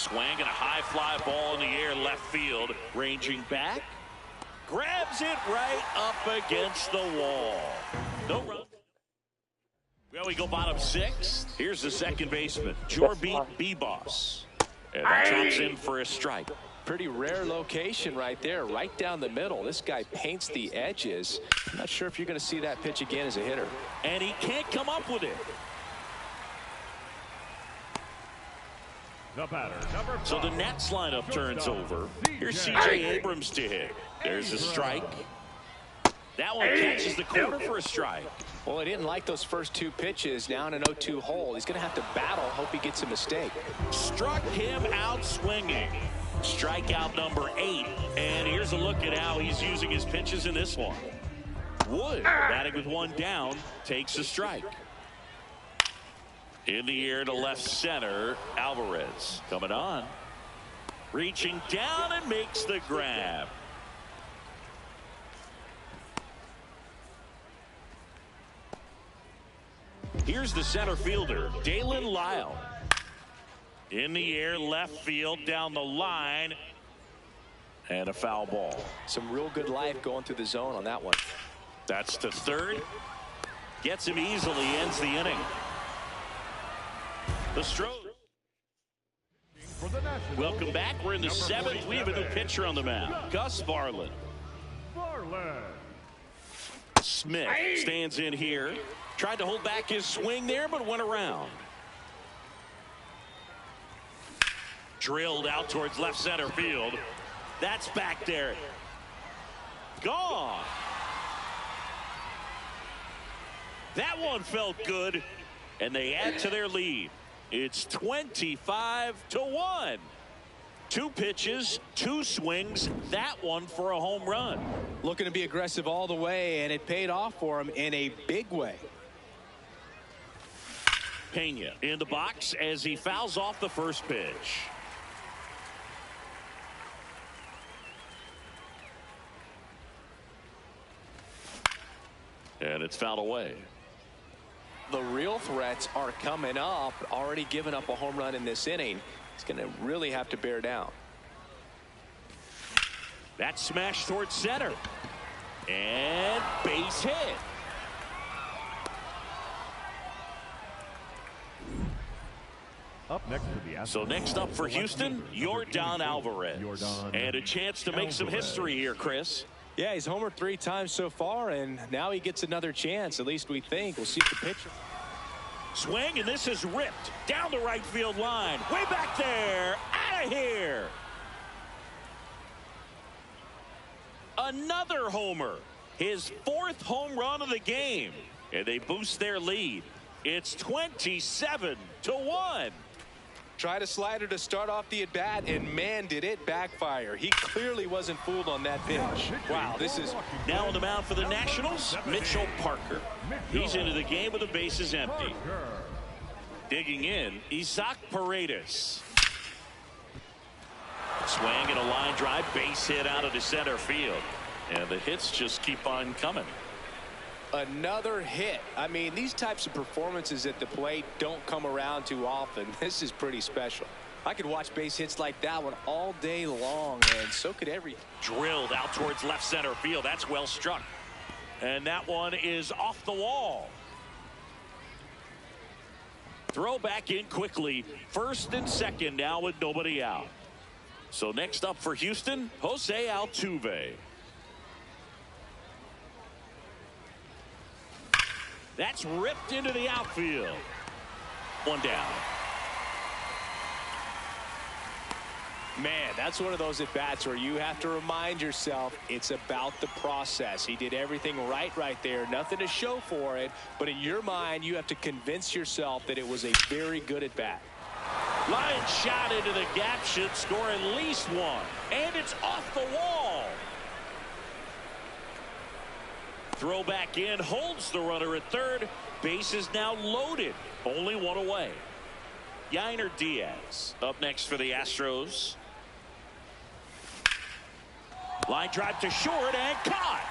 Swing and a high fly ball in the air left field. Ranging back. Grabs it right up against the wall. No run. Well, we go bottom six. Here's the second baseman, Jorbeat B-Boss. And that drops in for a strike. Pretty rare location right there, right down the middle. This guy paints the edges. I'm not sure if you're going to see that pitch again as a hitter. And he can't come up with it. The batter, number 5. So the Nats lineup turns over. Here's C.J. Abrams to hit. There's a strike. That one catches the corner for a strike. Well, he didn't like those first two pitches. Now in an 0-2 hole, he's going to have to battle. Hope he gets a mistake. Struck him out swinging. Strikeout number 8. And here's a look at how he's using his pitches in this one. Wood, batting with one down, takes a strike. In the air to left center, Alvarez coming on. Reaching down and makes the grab. Here's the center fielder, Dalen Lyle. In the air, left field, down the line. And a foul ball. Some real good life going through the zone on that one. That's to third. Gets him easily, ends the inning. The Stros. Welcome back. We're in the 7th. We have a new pitcher on the mound, Gus Varland. Smith stands in here. Tried to hold back his swing there, but went around. Drilled out towards left center field. That's back there. Gone. That one felt good, and they add to their lead. It's 25-1. 2 pitches, 2 swings, that one for a home run. Looking to be aggressive all the way, and it paid off for him in a big way. Pena in the box as he fouls off the first pitch. And it's fouled away. The real threats are coming up. Already given up a home run in this inning. He's going to really have to bear down. That smash towards center. And base hit. Up next to the Astros. So next up for Houston, Yordan Alvarez. And a chance to make some history here, Chris. Yeah, he's homered 3 times so far, and now he gets another chance. At least we think. We'll see the pitcher. Swing, and this is ripped down the right field line. Way back there. Out of here. Another homer. His 4th home run of the game. And they boost their lead. It's 27-1. Tried a slider to start off the at-bat, and man, did it backfire. He clearly wasn't fooled on that pitch. Wow, this is... Now on the mound for the Nationals, Mitchell Parker. He's into the game with the bases empty. Digging in, Isaac Paredes. Swing and a line drive, base hit out of the center field. And the hits just keep on coming. Another hit. I mean, these types of performances at the plate don't come around too often. This is pretty special. I could watch base hits like that one all day long, and so could every. Drilled out towards left center field. That's well struck. And that one is off the wall. Throw back in quickly. First and second now with nobody out. So next up for Houston, Jose Altuve. That's ripped into the outfield. One down. Man, that's one of those at-bats where you have to remind yourself it's about the process. He did everything right there. Nothing to show for it. But in your mind, you have to convince yourself that it was a very good at-bat. Line shot into the gap should score at least one. And it's off the wall. Throw back in, holds the runner at third. Base is now loaded. Only one away. Yainer Diaz up next for the Astros. Line drive to short and caught.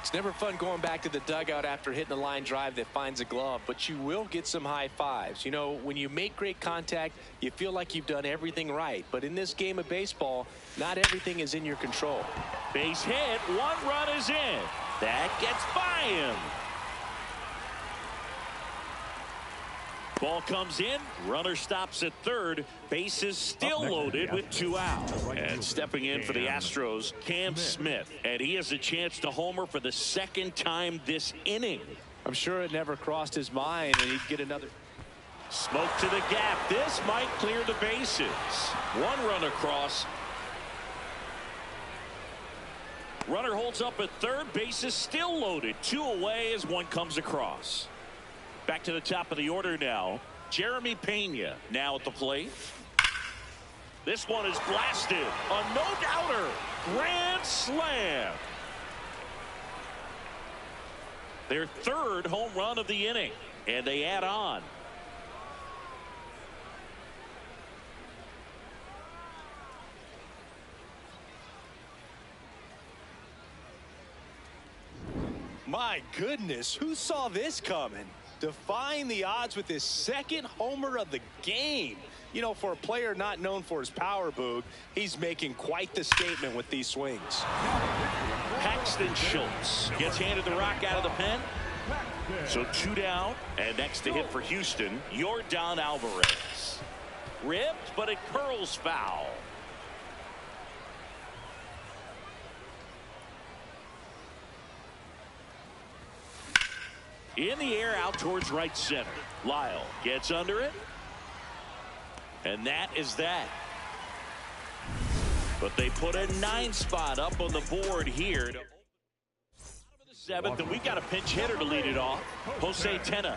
It's never fun going back to the dugout after hitting a line drive that finds a glove, but you will get some high fives. You know, when you make great contact, you feel like you've done everything right. But in this game of baseball, not everything is in your control. Base hit. 1 run is in. That gets by him. Ball comes in. Runner stops at third. Bases still loaded with 2 out. And stepping in for the Astros, Cam Smith. And he has a chance to homer for the 2nd time this inning. I'm sure it never crossed his mind that he'd get another. Smoke to the gap. This might clear the bases. 1 run across. Runner holds up at third. Bases still loaded. 2 away as 1 comes across. Back to the top of the order now. Jeremy Pena now at the plate. This one is blasted. A no-doubter. Grand slam. Their 3rd home run of the inning. And they add on. My goodness, who saw this coming? Defying the odds with his 2nd homer of the game. You know, for a player not known for his power, Boog, he's making quite the statement with these swings. Paxton Schultz gets handed the rock out of the pen. So 2 down, and next to hit for Houston, Yordan Alvarez. Ripped, but it curls foul. In the air out towards right center. Lyle gets under it. And that is that. But they put a 9 spot up on the board here. To the 7th, and we got a pinch hitter to lead it off. Jose Tena.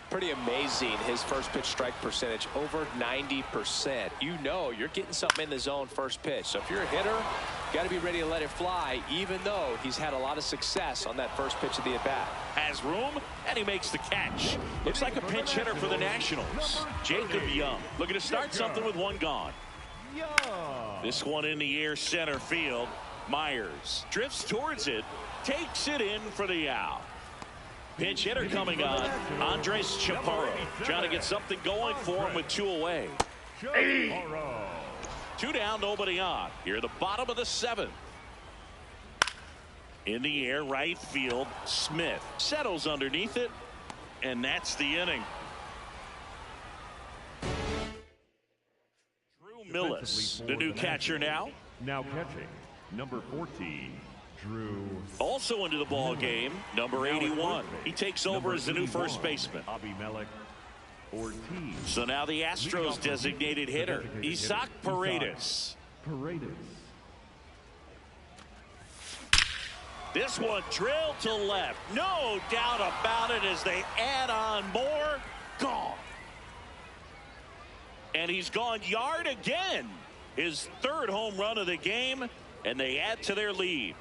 Pretty amazing, his first pitch strike percentage, over 90%. You know you're getting something in the zone first pitch. So if you're a hitter, you got to be ready to let it fly, even though he's had a lot of success on that first pitch of the at-bat. Has room, and he makes the catch. Looks like a pinch hitter for the Nationals. Jacob Young looking to start something with 1 gone. This one in the air center field. Myers drifts towards it, takes it in for the out. Pinch hitter coming on. Andres Chaparro trying to get something going for him with 2 away. 2 down, nobody on. Here at the bottom of the 7th. In the air, right field. Smith settles underneath it, and that's the inning. Drew Millis, the new catcher now. Now catching, number 14. Drew. Also into the ball game, number 81. He takes over as the new first baseman. So now the Astros designated hitter, Isaac Paredes. This one drilled to left. No doubt about it as they add on more. Gone. And he's gone yard again. His 3rd home run of the game, and they add to their lead.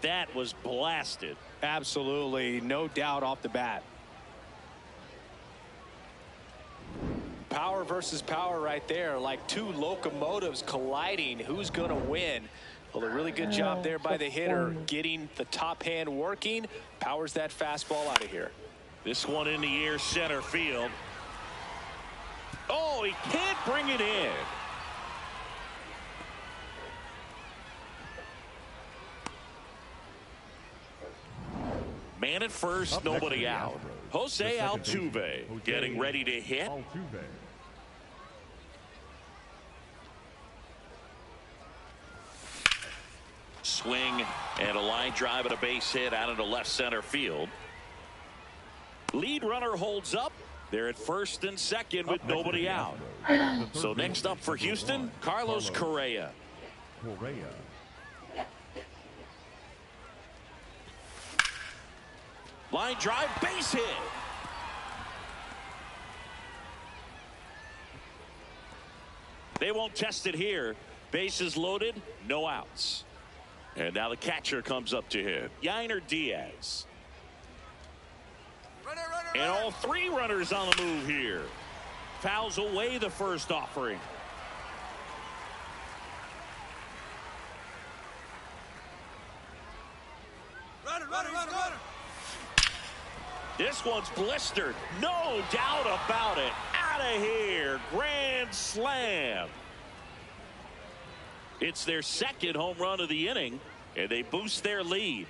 That was blasted. Absolutely, no doubt off the bat. Power versus power right there, like 2 locomotives colliding. Who's going to win? Well, a really good job there by the hitter, getting the top hand working. Powers that fastball out of here. This one in the air center field. Oh, he can't bring it in. Man at first, nobody out. Jose Altuve getting ready to hit. Swing and a line drive and a base hit out into left center field. Lead runner holds up. They're at first and second with nobody out. So next up for Houston, Carlos Correa. Line drive, base hit. They won't test it here. Bases loaded, no outs. And now the catcher comes up to him, Yainer Diaz. And all 3 runners on the move here. Fouls away the first offering. This one's blistered. No doubt about it. Out of here. Grand slam. It's their second home run of the inning, and they boost their lead.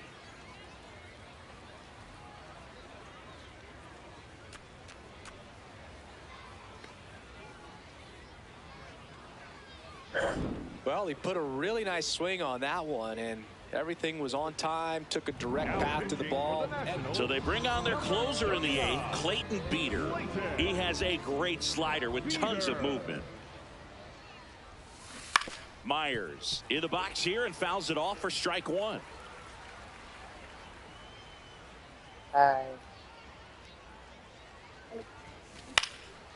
Well, he put a really nice swing on that one, and everything was on time, took a direct path to the ball. So they bring on their closer in the eighth, Clayton Beeter. He has a great slider with tons of movement. Myers in the box here and fouls it off for strike one.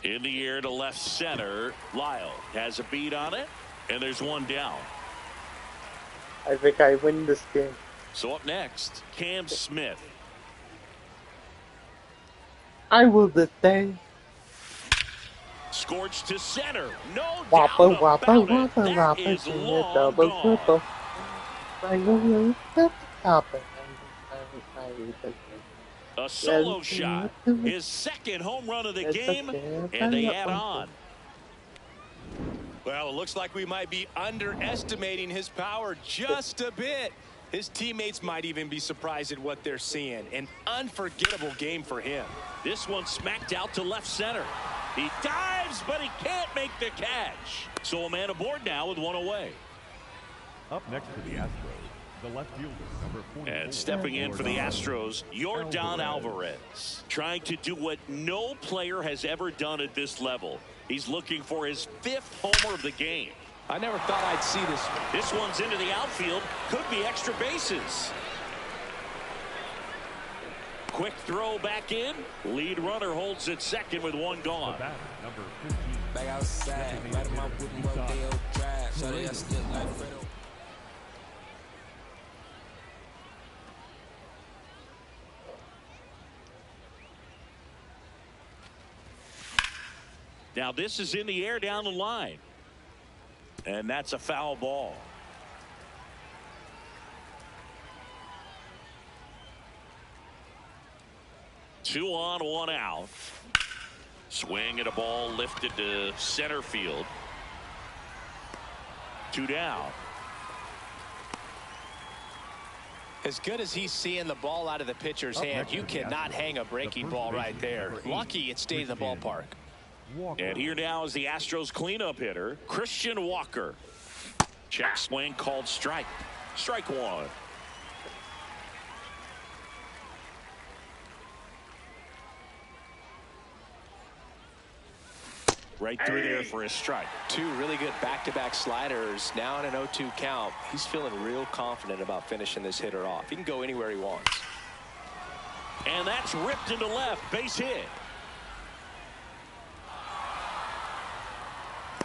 In the air to left center. Lyle has a beat on it, and there's one down. I think I win this game. So up next, Cam Smith. I will this day. Scorched to center. No Whopper, doubt whopper, about it. whopper, That whopper, is long double, gone. triple. A solo shot. His second home run of the game, and they add on. Well, it looks like we might be underestimating his power just a bit. His teammates might even be surprised at what they're seeing. An unforgettable game for him. This one smacked out to left center. He dives, but he can't make the catch. So a man aboard now with one away. Up next to the Astros, the left fielder, number 44. And stepping in for the Astros, Yordan Alvarez. Trying to do what no player has ever done at this level. He's looking for his 5th homer of the game. I never thought I'd see this. This one's into the outfield. Could be extra bases. Quick throw back in. Lead runner holds at second with one gone. The batter, number 15. Back outside, right in my whip and Rodeo Drive. So they are still like Fredo. Now this is in the air down the line. And that's a foul ball. Two on, one out. Swing at a ball lifted to center field. Two down. As good as he's seeing the ball out of the pitcher's hand, you cannot hang a breaking ball right there. Lucky it stayed in the ballpark. And here now is the Astros cleanup hitter, Christian Walker. Check swing called strike. Strike one. Right through there for a strike. Two really good back-to-back sliders. Now in an 0-2 count. He's feeling real confident about finishing this hitter off. He can go anywhere he wants. And that's ripped into left. Base hit.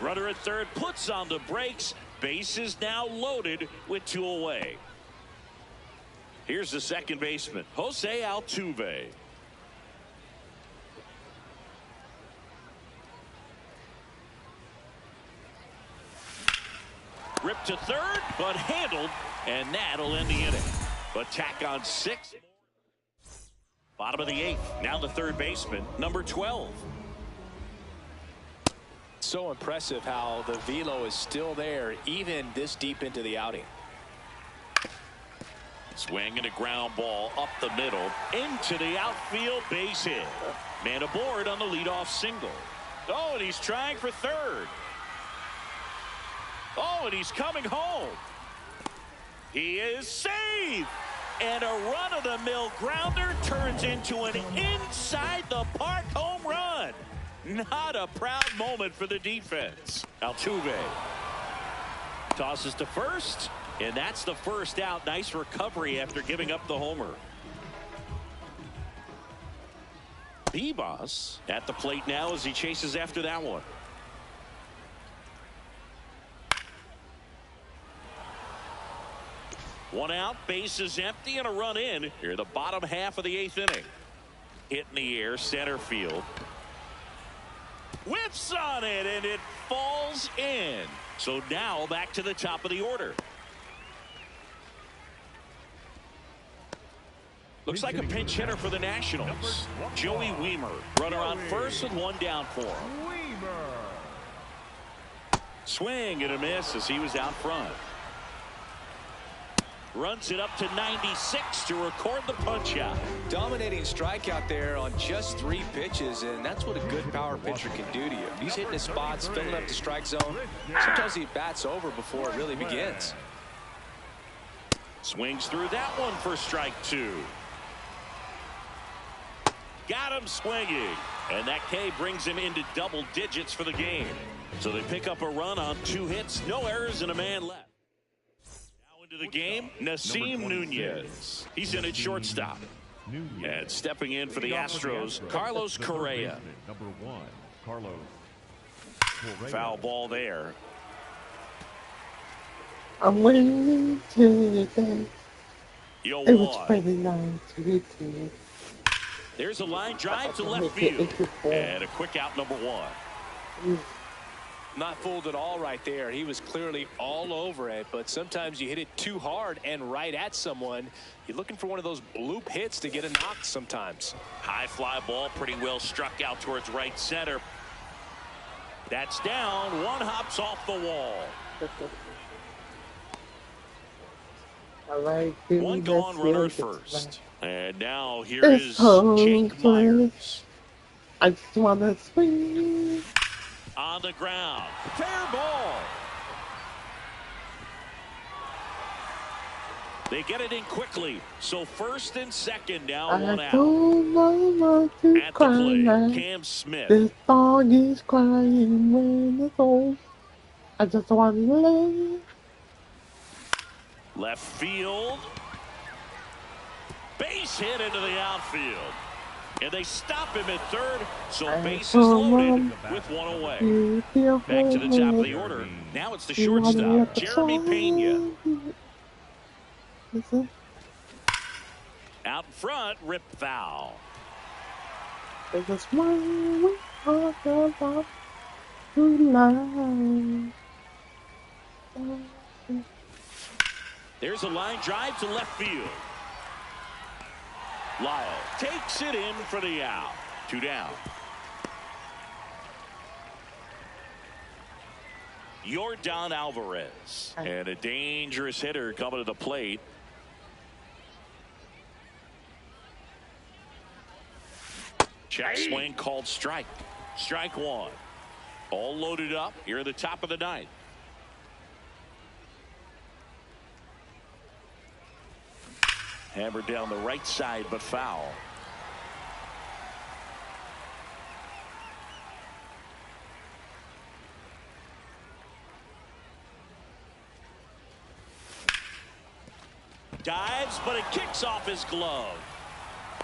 Runner at third puts on the brakes. Base is now loaded with two away. Here's the second baseman, Jose Altuve. Ripped to third, but handled, and that'll end the inning. But tack on 6. Bottom of the 8th. Now the third baseman, number 12. So impressive how the velo is still there even this deep into the outing. Swing and a ground ball up the middle into the outfield, base hit. Man aboard on the leadoff single. Oh, and he's trying for third. Oh, and he's coming home. He is safe. And a run-of-the-mill grounder turns into an inside-the-park home run. Not a proud moment for the defense. Altuve tosses to first, and that's the first out. Nice recovery after giving up the homer. Bibas at the plate now as he chases after that one. One out, base is empty, and a run in. Here, the bottom half of the 8th inning. Hit in the air, center field. Whiffs on it, and it falls in. So now back to the top of the order. Looks like a pinch hitter for the Nationals. Joey Weimer, runner on first with one down for him. Swing and a miss as he was out front. Runs it up to 96 to record the punch out. Dominating strikeout there on just 3 pitches, and that's what a good power pitcher can do to you. He's hitting his spots, filling up the strike zone. Sometimes he bats over before it really begins. Swings through that one for strike 2. Got him swinging, and that K brings him into double digits for the game. So they pick up a run on 2 hits, no errors, and a man left. To the game, Nasim Nunez. He's in at shortstop. And stepping in for the Astros, Carlos Correa. Number 1, Carlos Correa. Foul ball there. I'm waiting today. Yo, It was pretty nice to be here. There's a line drive to left field. And a quick out, number 1. Not fooled at all right there. He was clearly all over it, but sometimes you hit it too hard and right at someone. You're looking for one of those bloop hits to get a knock sometimes. High fly ball, pretty well struck out towards right center. That's down. One hops off the wall. One gone, runner at first. And now here is Jake Myers. I just want to swing. On the ground. Fair ball. They get it in quickly. So first and second now, one out. At the plate, Cam Smith. This dog is crying when it's old. I just want to lay. Left field. Base hit into the outfield. And they stop him at third, so bases loaded with one away. Back to the top of the order. Now it's the shortstop, Jeremy Pena. Out in front, rip foul. There's a line drive to left field. Lyle takes it in for the out. 2 down. Yordan Alvarez. And a dangerous hitter coming to the plate. Check swing called strike. Strike 1. All loaded up here at the top of the 9th. Hammered down the right side, but foul. Dives, but it kicks off his glove.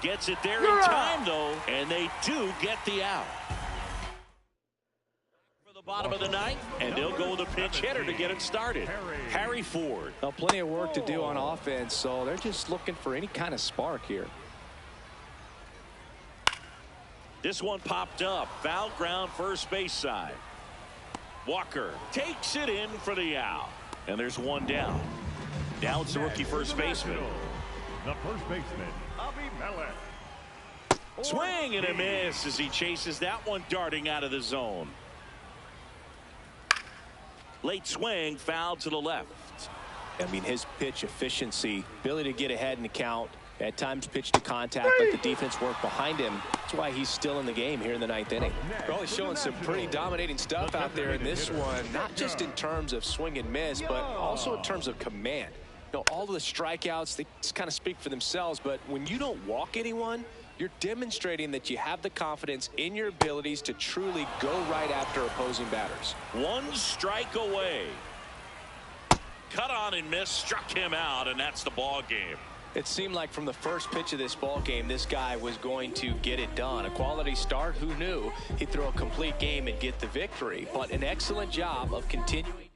Gets it there in time, though, and they do get the out. Bottom of the 9th, and they'll go with a pinch hitter to get it started. Harry Ford. Well, plenty of work to do on offense, so they're just looking for any kind of spark here. This one popped up. Foul ground, first base side. Walker takes it in for the out. And there's one down. Now it's the rookie first baseman. The first baseman, Avi Melech. Swing and a miss as he chases that one darting out of the zone. Late swing, foul to the left. I mean, his pitch efficiency, ability to get ahead in the count, at times pitch to contact, but the defense worked behind him. That's why he's still in the game here in the 9th inning. Probably showing some pretty dominating stuff out there in this one, not just in terms of swing and miss, but also in terms of command. You know, all of the strikeouts, they just kind of speak for themselves, but when you don't walk anyone, you're demonstrating that you have the confidence in your abilities to truly go right after opposing batters. One strike away. Cut on and miss, struck him out, and that's the ball game. It seemed like from the first pitch of this ball game, this guy was going to get it done. A quality start, who knew? He'd throw a complete game and get the victory, but an excellent job of continuing.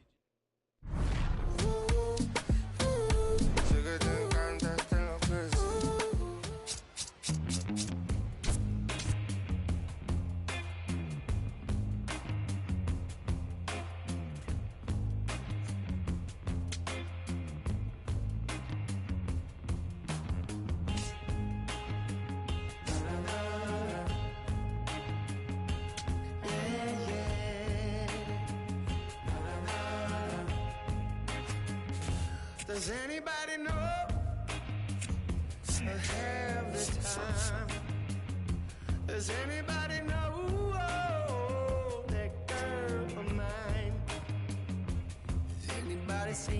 Does anybody know? Have the time. Does anybody know that girl of mine? Has anybody seen?